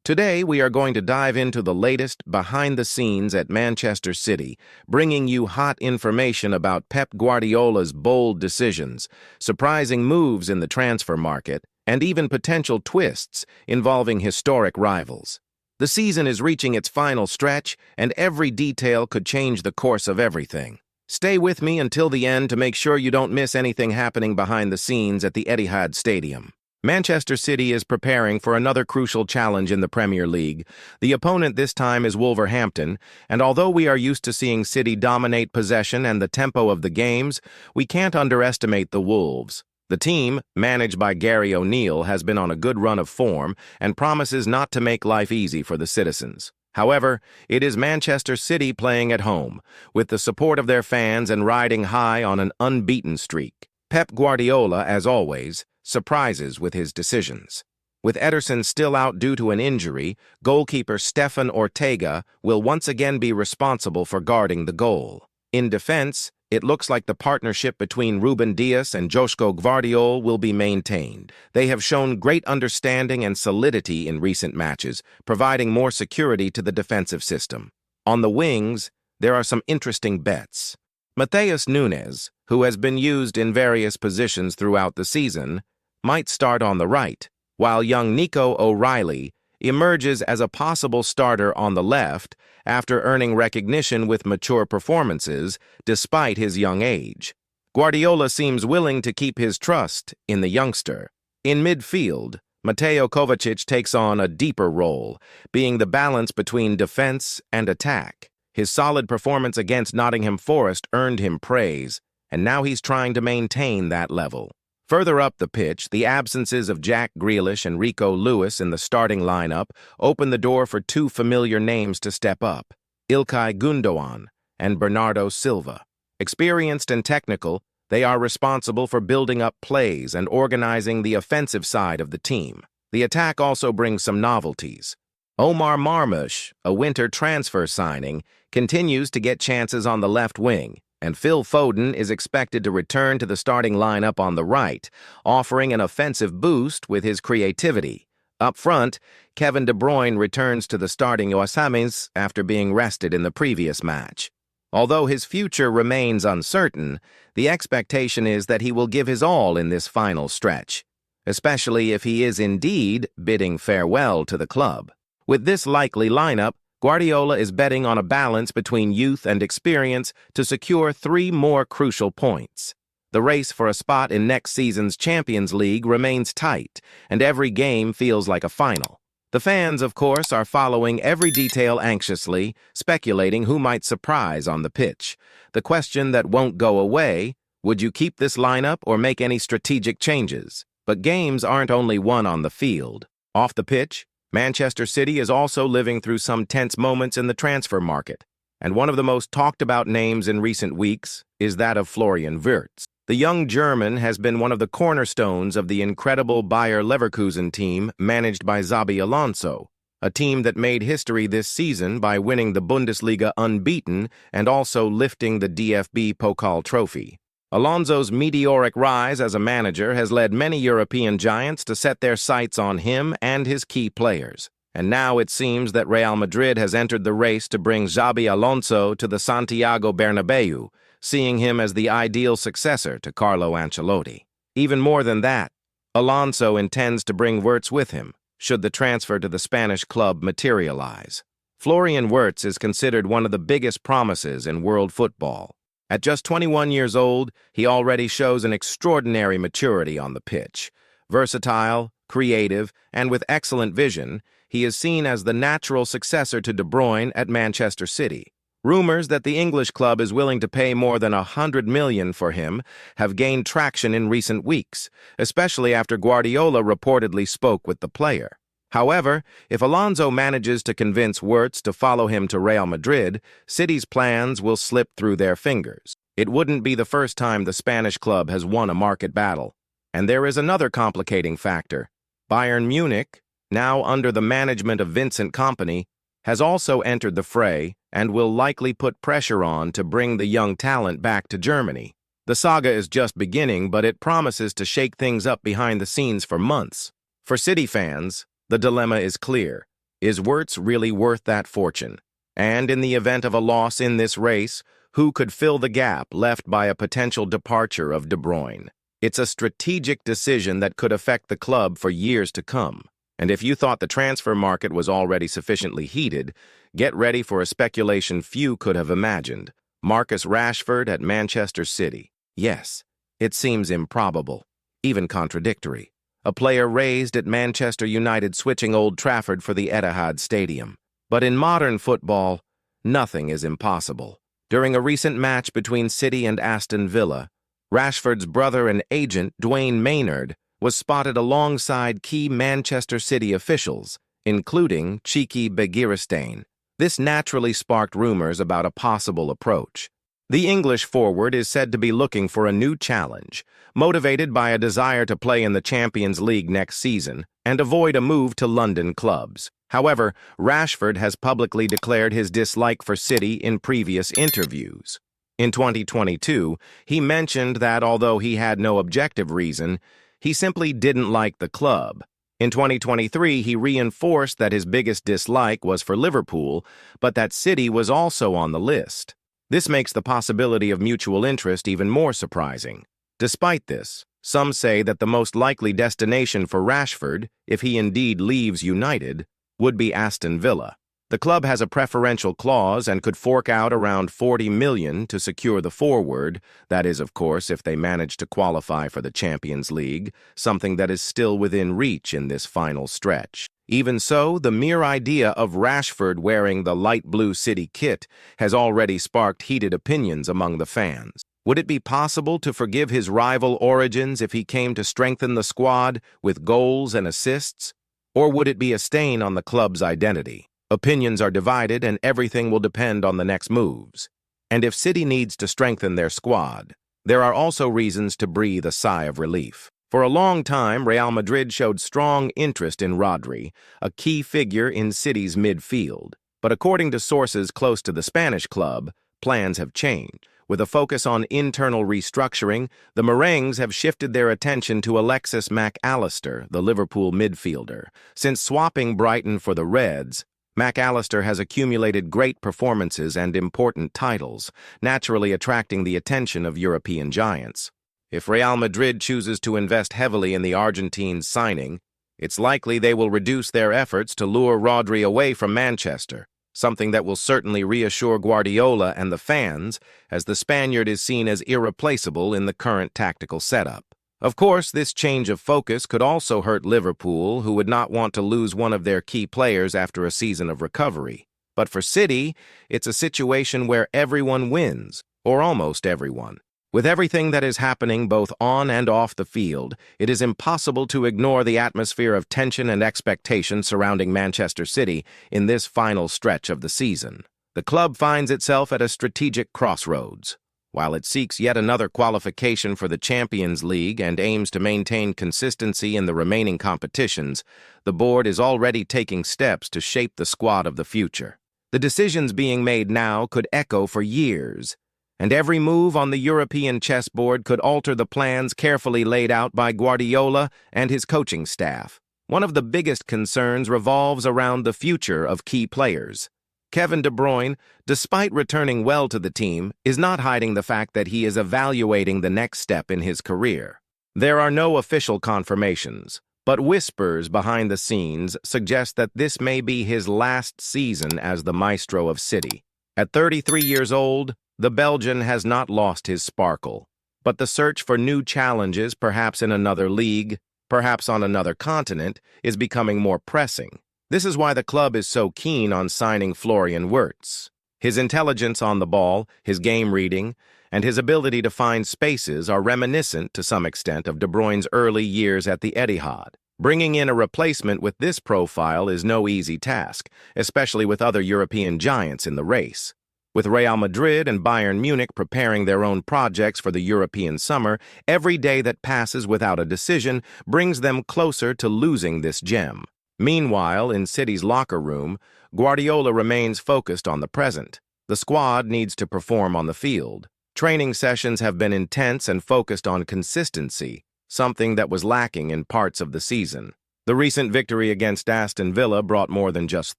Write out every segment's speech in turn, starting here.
Today, we are going to dive into the latest behind the scenes at Manchester City, bringing you hot information about Pep Guardiola's bold decisions, surprising moves in the transfer market, and even potential twists involving historic rivals. The season is reaching its final stretch, and every detail could change the course of everything. Stay with me until the end to make sure you don't miss anything happening behind the scenes at the Etihad Stadium. Manchester City is preparing for another crucial challenge in the Premier League. The opponent this time is Wolverhampton, and although we are used to seeing City dominate possession and the tempo of the games, we can't underestimate the Wolves. The team, managed by Gary O'Neill, has been on a good run of form and promises not to make life easy for the citizens. However, it is Manchester City playing at home, with the support of their fans and riding high on an unbeaten streak. Pep Guardiola, as always, surprises with his decisions. With Ederson still out due to an injury, goalkeeper Stefan Ortega will once again be responsible for guarding the goal. In defense, it looks like the partnership between Ruben Dias and Joško Gvardiol will be maintained. They have shown great understanding and solidity in recent matches, providing more security to the defensive system. On the wings, there are some interesting bets. Matheus Nunes, who has been used in various positions throughout the season, might start on the right, while young Nico O'Reilly emerges as a possible starter on the left after earning recognition with mature performances despite his young age. Guardiola seems willing to keep his trust in the youngster. In midfield, Mateo Kovacic takes on a deeper role, being the balance between defense and attack. His solid performance against Nottingham Forest earned him praise, and now he's trying to maintain that level. Further up the pitch, the absences of Jack Grealish and Rico Lewis in the starting lineup open the door for two familiar names to step up, Ilkay Gundogan and Bernardo Silva. Experienced and technical, they are responsible for building up plays and organizing the offensive side of the team. The attack also brings some novelties. Omar Marmoush, a winter transfer signing, continues to get chances on the left wing, and Phil Foden is expected to return to the starting lineup on the right, offering an offensive boost with his creativity. Up front, Kevin De Bruyne returns to the starting Osamis after being rested in the previous match. Although his future remains uncertain, the expectation is that he will give his all in this final stretch, especially if he is indeed bidding farewell to the club. With this likely lineup, Guardiola is betting on a balance between youth and experience to secure three more crucial points. The race for a spot in next season's Champions League remains tight, and every game feels like a final. The fans, of course, are following every detail anxiously, speculating who might surprise on the pitch. The question that won't go away: would you keep this lineup or make any strategic changes? But games aren't only won on the field. Off the pitch, Manchester City is also living through some tense moments in the transfer market, and one of the most talked-about names in recent weeks is that of Florian Wirtz. The young German has been one of the cornerstones of the incredible Bayer Leverkusen team managed by Xabi Alonso, a team that made history this season by winning the Bundesliga unbeaten and also lifting the DFB Pokal trophy. Alonso's meteoric rise as a manager has led many European giants to set their sights on him and his key players. And now it seems that Real Madrid has entered the race to bring Xabi Alonso to the Santiago Bernabeu, seeing him as the ideal successor to Carlo Ancelotti. Even more than that, Alonso intends to bring Wirtz with him, should the transfer to the Spanish club materialize. Florian Wirtz is considered one of the biggest promises in world football. At just 21 years old, he already shows an extraordinary maturity on the pitch. Versatile, creative, and with excellent vision, he is seen as the natural successor to De Bruyne at Manchester City. Rumors that the English club is willing to pay more than $100 million for him have gained traction in recent weeks, especially after Guardiola reportedly spoke with the player. However, if Alonso manages to convince Wirtz to follow him to Real Madrid, City's plans will slip through their fingers. It wouldn't be the first time the Spanish club has won a market battle. And there is another complicating factor. Bayern Munich, now under the management of Vincent Kompany, has also entered the fray and will likely put pressure on to bring the young talent back to Germany. The saga is just beginning, but it promises to shake things up behind the scenes for months. For City fans, the dilemma is clear. Is Wirtz really worth that fortune? And in the event of a loss in this race, who could fill the gap left by a potential departure of De Bruyne? It's a strategic decision that could affect the club for years to come. And if you thought the transfer market was already sufficiently heated, get ready for a speculation few could have imagined. Marcus Rashford at Manchester City. Yes, it seems improbable, even contradictory. A player raised at Manchester United switching Old Trafford for the Etihad Stadium. But in modern football, nothing is impossible. During a recent match between City and Aston Villa, Rashford's brother and agent, Dwayne Maynard, was spotted alongside key Manchester City officials, including Cheeky Begiristain. This naturally sparked rumors about a possible approach. The English forward is said to be looking for a new challenge, motivated by a desire to play in the Champions League next season and avoid a move to London clubs. However, Rashford has publicly declared his dislike for City in previous interviews. In 2022, he mentioned that although he had no objective reason, he simply didn't like the club. In 2023, he reinforced that his biggest dislike was for Liverpool, but that City was also on the list. This makes the possibility of mutual interest even more surprising. Despite this, some say that the most likely destination for Rashford, if he indeed leaves United, would be Aston Villa. The club has a preferential clause and could fork out around $40 million to secure the forward. That is, of course, if they manage to qualify for the Champions League, something that is still within reach in this final stretch. Even so, the mere idea of Rashford wearing the light blue City kit has already sparked heated opinions among the fans. Would it be possible to forgive his rival origins if he came to strengthen the squad with goals and assists? Or would it be a stain on the club's identity? Opinions are divided and everything will depend on the next moves. And if City needs to strengthen their squad, there are also reasons to breathe a sigh of relief. For a long time, Real Madrid showed strong interest in Rodri, a key figure in City's midfield. But according to sources close to the Spanish club, plans have changed. With a focus on internal restructuring, the Merengues have shifted their attention to Alexis Mac Allister, the Liverpool midfielder. Since swapping Brighton for the Reds, Mac Allister has accumulated great performances and important titles, naturally attracting the attention of European giants. If Real Madrid chooses to invest heavily in the Argentine's signing, it's likely they will reduce their efforts to lure Rodri away from Manchester, something that will certainly reassure Guardiola and the fans, as the Spaniard is seen as irreplaceable in the current tactical setup. Of course, this change of focus could also hurt Liverpool, who would not want to lose one of their key players after a season of recovery. But for City, it's a situation where everyone wins, or almost everyone. With everything that is happening both on and off the field, it is impossible to ignore the atmosphere of tension and expectation surrounding Manchester City in this final stretch of the season. The club finds itself at a strategic crossroads. While it seeks yet another qualification for the Champions League and aims to maintain consistency in the remaining competitions, the board is already taking steps to shape the squad of the future. The decisions being made now could echo for years, and every move on the European chessboard could alter the plans carefully laid out by Guardiola and his coaching staff. One of the biggest concerns revolves around the future of key players. Kevin De Bruyne, despite returning well to the team, is not hiding the fact that he is evaluating the next step in his career. There are no official confirmations, but whispers behind the scenes suggest that this may be his last season as the maestro of City. At 33 years old, the Belgian has not lost his sparkle, but the search for new challenges, perhaps in another league, perhaps on another continent, is becoming more pressing. This is why the club is so keen on signing Florian Wirtz. His intelligence on the ball, his game reading, and his ability to find spaces are reminiscent to some extent of De Bruyne's early years at the Etihad. Bringing in a replacement with this profile is no easy task, especially with other European giants in the race. With Real Madrid and Bayern Munich preparing their own projects for the European summer, every day that passes without a decision brings them closer to losing this gem. Meanwhile, in City's locker room, Guardiola remains focused on the present. The squad needs to perform on the field. Training sessions have been intense and focused on consistency, something that was lacking in parts of the season. The recent victory against Aston Villa brought more than just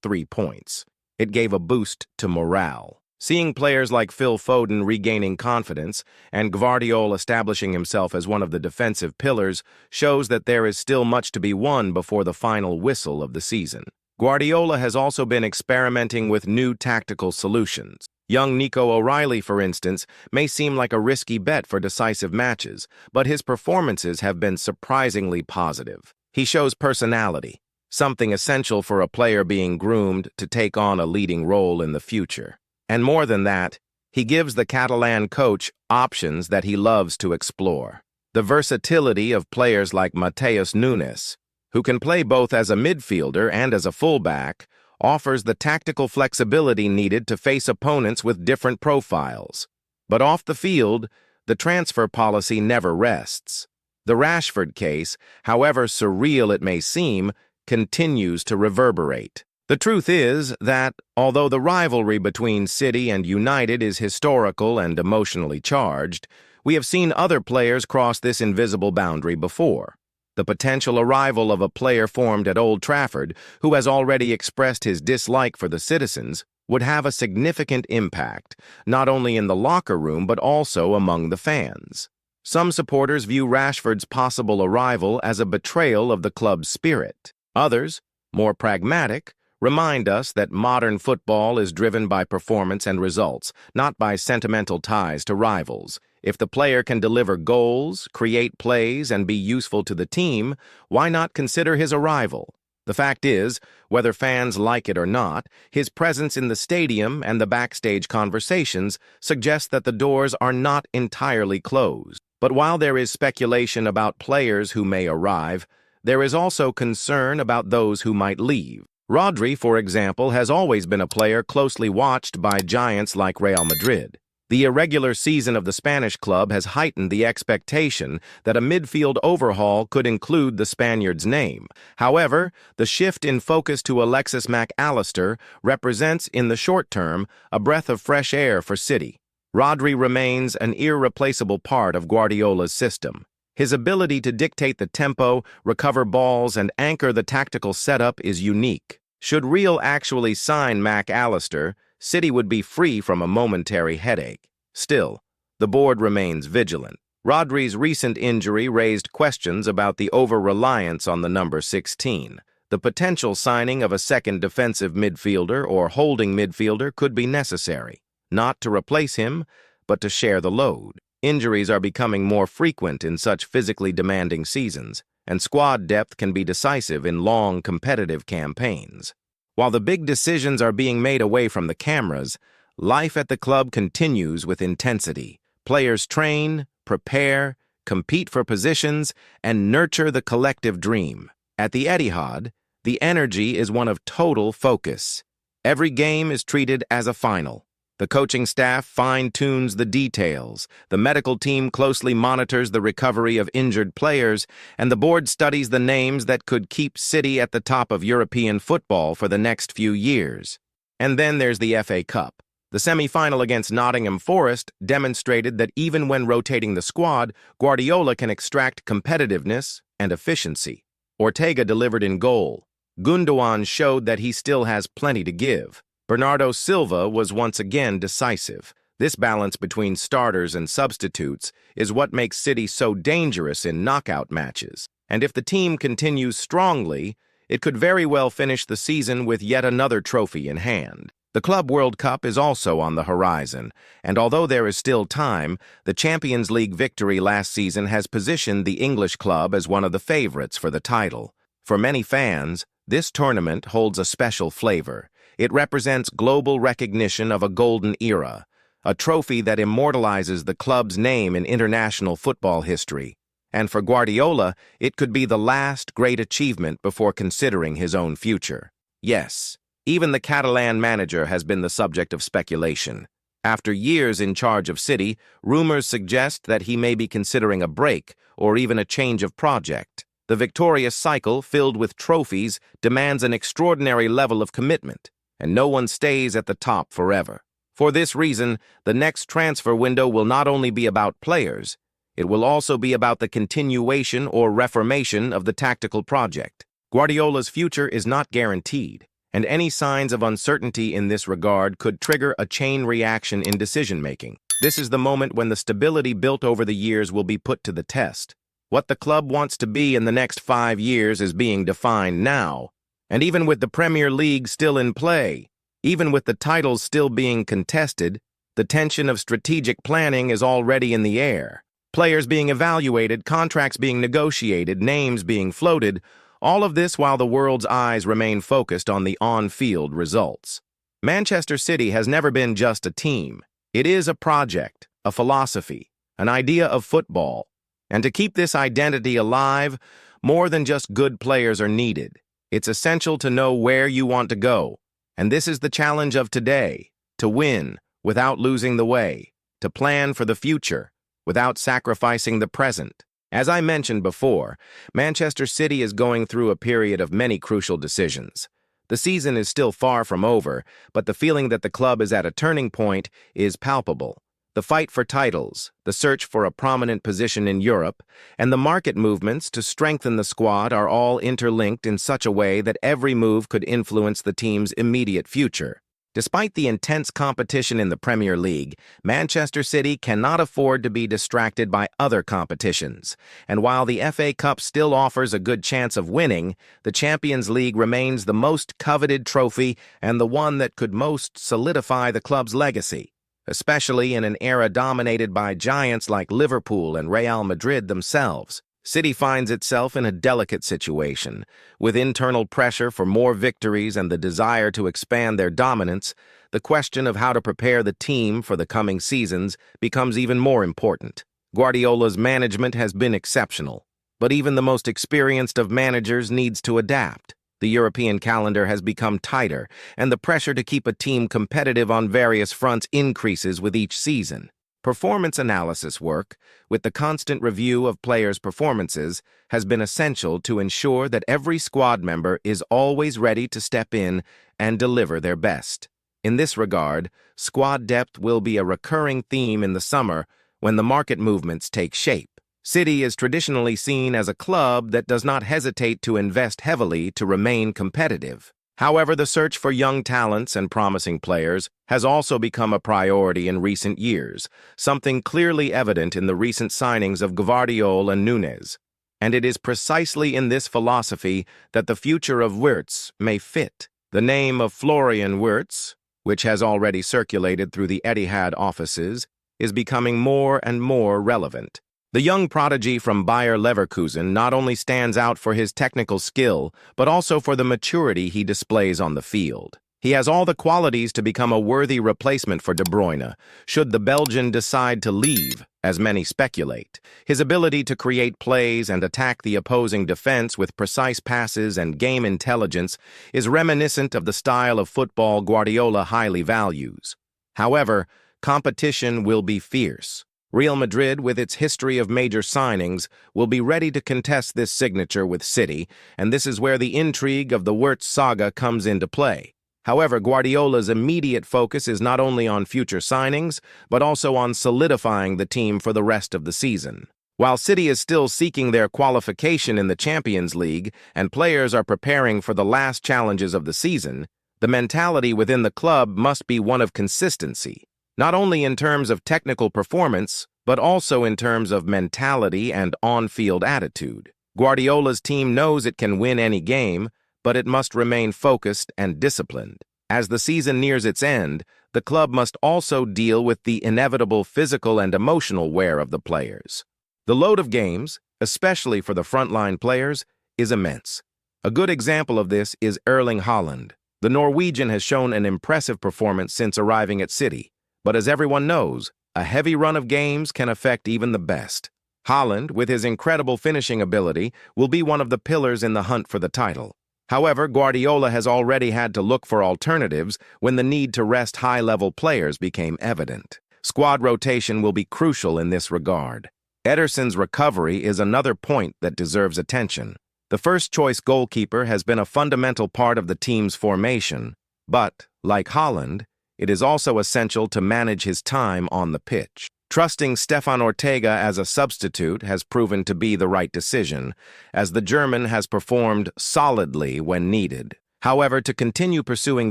3 points. It gave a boost to morale. Seeing players like Phil Foden regaining confidence and Guardiola establishing himself as one of the defensive pillars shows that there is still much to be won before the final whistle of the season. Guardiola has also been experimenting with new tactical solutions. Young Nico O'Reilly, for instance, may seem like a risky bet for decisive matches, but his performances have been surprisingly positive. He shows personality, something essential for a player being groomed to take on a leading role in the future. And more than that, he gives the Catalan coach options that he loves to explore. The versatility of players like Matheus Nunes, who can play both as a midfielder and as a fullback, offers the tactical flexibility needed to face opponents with different profiles. But off the field, the transfer policy never rests. The Rashford case, however surreal it may seem, continues to reverberate. The truth is that, although the rivalry between City and United is historical and emotionally charged, we have seen other players cross this invisible boundary before. The potential arrival of a player formed at Old Trafford, who has already expressed his dislike for the citizens, would have a significant impact, not only in the locker room but also among the fans. Some supporters view Rashford's possible arrival as a betrayal of the club's spirit. Others, more pragmatic, remind us that modern football is driven by performance and results, not by sentimental ties to rivals. If the player can deliver goals, create plays, and be useful to the team, why not consider his arrival? The fact is, whether fans like it or not, his presence in the stadium and the backstage conversations suggest that the doors are not entirely closed. But while there is speculation about players who may arrive, there is also concern about those who might leave. Rodri, for example, has always been a player closely watched by giants like Real Madrid. The irregular season of the Spanish club has heightened the expectation that a midfield overhaul could include the Spaniard's name. However, the shift in focus to Alexis Mac Allister represents, in the short term, a breath of fresh air for City. Rodri remains an irreplaceable part of Guardiola's system. His ability to dictate the tempo, recover balls, and anchor the tactical setup is unique. Should Real actually sign Mac Allister, City would be free from a momentary headache. Still, the board remains vigilant. Rodri's recent injury raised questions about the over-reliance on the number 16. The potential signing of a second defensive midfielder or holding midfielder could be necessary, not to replace him, but to share the load. Injuries are becoming more frequent in such physically demanding seasons, and squad depth can be decisive in long, competitive campaigns. While the big decisions are being made away from the cameras, life at the club continues with intensity. Players train, prepare, compete for positions, and nurture the collective dream. At the Etihad, the energy is one of total focus. Every game is treated as a final. The coaching staff fine-tunes the details, the medical team closely monitors the recovery of injured players, and the board studies the names that could keep City at the top of European football for the next few years. And then there's the FA Cup. The semi-final against Nottingham Forest demonstrated that even when rotating the squad, Guardiola can extract competitiveness and efficiency. Ortega delivered in goal. Gundogan showed that he still has plenty to give. Bernardo Silva was once again decisive. This balance between starters and substitutes is what makes City so dangerous in knockout matches. And if the team continues strongly, it could very well finish the season with yet another trophy in hand. The Club World Cup is also on the horizon, and although there is still time, the Champions League victory last season has positioned the English club as one of the favorites for the title. For many fans, this tournament holds a special flavor. It represents global recognition of a golden era, a trophy that immortalizes the club's name in international football history. And for Guardiola, it could be the last great achievement before considering his own future. Yes, even the Catalan manager has been the subject of speculation. After years in charge of City, rumors suggest that he may be considering a break or even a change of project. The victorious cycle, filled with trophies, demands an extraordinary level of commitment, and no one stays at the top forever. For this reason, the next transfer window will not only be about players, it will also be about the continuation or reformation of the tactical project. Guardiola's future is not guaranteed, and any signs of uncertainty in this regard could trigger a chain reaction in decision-making. This is the moment when the stability built over the years will be put to the test. What the club wants to be in the next 5 years is being defined now. And even with the Premier League still in play, even with the titles still being contested, the tension of strategic planning is already in the air. Players being evaluated, contracts being negotiated, names being floated, all of this while the world's eyes remain focused on the on-field results. Manchester City has never been just a team. It is a project, a philosophy, an idea of football. And to keep this identity alive, more than just good players are needed. It's essential to know where you want to go. And this is the challenge of today, to win without losing the way, to plan for the future without sacrificing the present. As I mentioned before, Manchester City is going through a period of many crucial decisions. The season is still far from over, but the feeling that the club is at a turning point is palpable. The fight for titles, the search for a prominent position in Europe, and the market movements to strengthen the squad are all interlinked in such a way that every move could influence the team's immediate future. Despite the intense competition in the Premier League, Manchester City cannot afford to be distracted by other competitions. And while the FA Cup still offers a good chance of winning, the Champions League remains the most coveted trophy and the one that could most solidify the club's legacy, especially in an era dominated by giants like Liverpool and Real Madrid themselves. City finds itself in a delicate situation. With internal pressure for more victories and the desire to expand their dominance, the question of how to prepare the team for the coming seasons becomes even more important. Guardiola's management has been exceptional, but even the most experienced of managers needs to adapt. The European calendar has become tighter, and the pressure to keep a team competitive on various fronts increases with each season. Performance analysis work, with the constant review of players' performances, has been essential to ensure that every squad member is always ready to step in and deliver their best. In this regard, squad depth will be a recurring theme in the summer when the market movements take shape. City is traditionally seen as a club that does not hesitate to invest heavily to remain competitive. However, the search for young talents and promising players has also become a priority in recent years, something clearly evident in the recent signings of Guardiola and Nunez. And it is precisely in this philosophy that the future of Wirtz may fit. The name of Florian Wirtz, which has already circulated through the Etihad offices, is becoming more and more relevant. The young prodigy from Bayer Leverkusen not only stands out for his technical skill, but also for the maturity he displays on the field. He has all the qualities to become a worthy replacement for De Bruyne, should the Belgian decide to leave, as many speculate. His ability to create plays and attack the opposing defense with precise passes and game intelligence is reminiscent of the style of football Guardiola highly values. However, competition will be fierce. Real Madrid, with its history of major signings, will be ready to contest this signature with City, and this is where the intrigue of the Wirtz saga comes into play. However, Guardiola's immediate focus is not only on future signings, but also on solidifying the team for the rest of the season. While City is still seeking their qualification in the Champions League and players are preparing for the last challenges of the season, the mentality within the club must be one of consistency. Not only in terms of technical performance, but also in terms of mentality and on-field attitude. Guardiola's team knows it can win any game, but it must remain focused and disciplined. As the season nears its end, the club must also deal with the inevitable physical and emotional wear of the players. The load of games, especially for the frontline players, is immense. A good example of this is Erling Haaland. The Norwegian has shown an impressive performance since arriving at City. But as everyone knows, a heavy run of games can affect even the best. Haaland, with his incredible finishing ability, will be one of the pillars in the hunt for the title. However, Guardiola has already had to look for alternatives when the need to rest high-level players became evident. Squad rotation will be crucial in this regard. Ederson's recovery is another point that deserves attention. The first-choice goalkeeper has been a fundamental part of the team's formation, but, like Haaland, it is also essential to manage his time on the pitch. Trusting Stefan Ortega as a substitute has proven to be the right decision, as the German has performed solidly when needed. However, to continue pursuing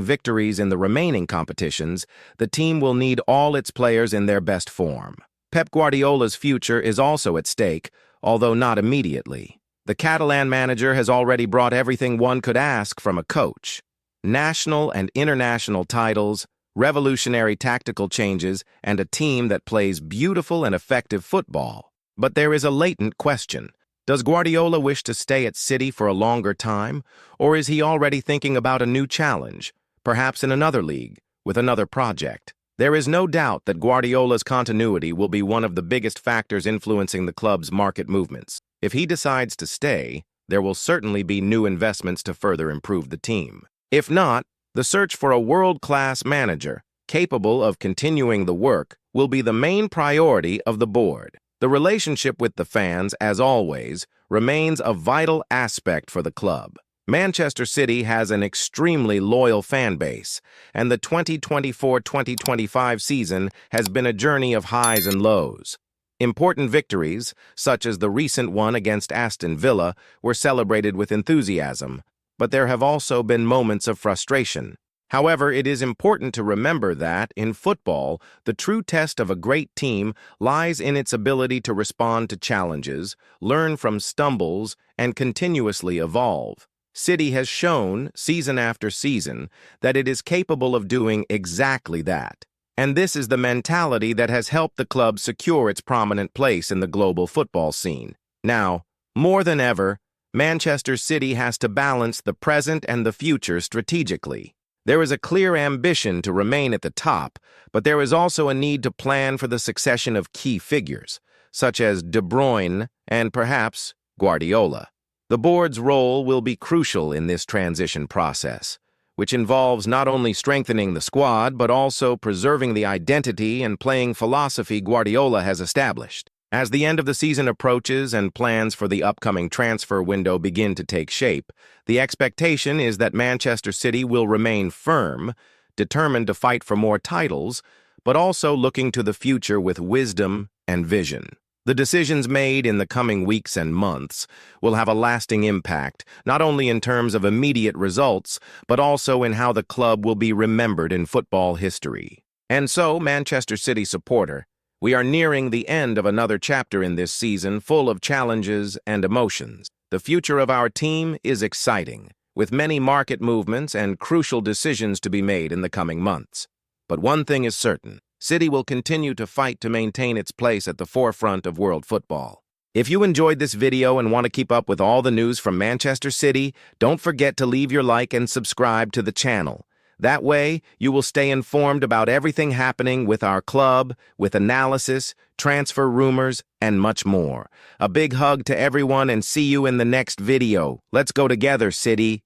victories in the remaining competitions, the team will need all its players in their best form. Pep Guardiola's future is also at stake, although not immediately. The Catalan manager has already brought everything one could ask from a coach: national and international titles, revolutionary tactical changes, and a team that plays beautiful and effective football. But there is a latent question. Does Guardiola wish to stay at City for a longer time, or is he already thinking about a new challenge, perhaps in another league, with another project? There is no doubt that Guardiola's continuity will be one of the biggest factors influencing the club's market movements. If he decides to stay, there will certainly be new investments to further improve the team. If not, the search for a world-class manager, capable of continuing the work, will be the main priority of the board. The relationship with the fans, as always, remains a vital aspect for the club. Manchester City has an extremely loyal fan base, and the 2024-2025 season has been a journey of highs and lows. Important victories, such as the recent one against Aston Villa, were celebrated with enthusiasm, but there have also been moments of frustration. However, it is important to remember that, in football, the true test of a great team lies in its ability to respond to challenges, learn from stumbles, and continuously evolve. City has shown, season after season, that it is capable of doing exactly that. And this is the mentality that has helped the club secure its prominent place in the global football scene. Now, more than ever, Manchester City has to balance the present and the future strategically. There is a clear ambition to remain at the top, but there is also a need to plan for the succession of key figures, such as De Bruyne and perhaps Guardiola. The board's role will be crucial in this transition process, which involves not only strengthening the squad but also preserving the identity and playing philosophy Guardiola has established. As the end of the season approaches and plans for the upcoming transfer window begin to take shape, the expectation is that Manchester City will remain firm, determined to fight for more titles, but also looking to the future with wisdom and vision. The decisions made in the coming weeks and months will have a lasting impact, not only in terms of immediate results, but also in how the club will be remembered in football history. And so, Manchester City supporter, we are nearing the end of another chapter in this season full of challenges and emotions. The future of our team is exciting, with many market movements and crucial decisions to be made in the coming months. But one thing is certain: City will continue to fight to maintain its place at the forefront of world football. If you enjoyed this video and want to keep up with all the news from Manchester City, don't forget to leave your like and subscribe to the channel. That way, you will stay informed about everything happening with our club, with analysis, transfer rumors, and much more. A big hug to everyone and see you in the next video. Let's go together, City.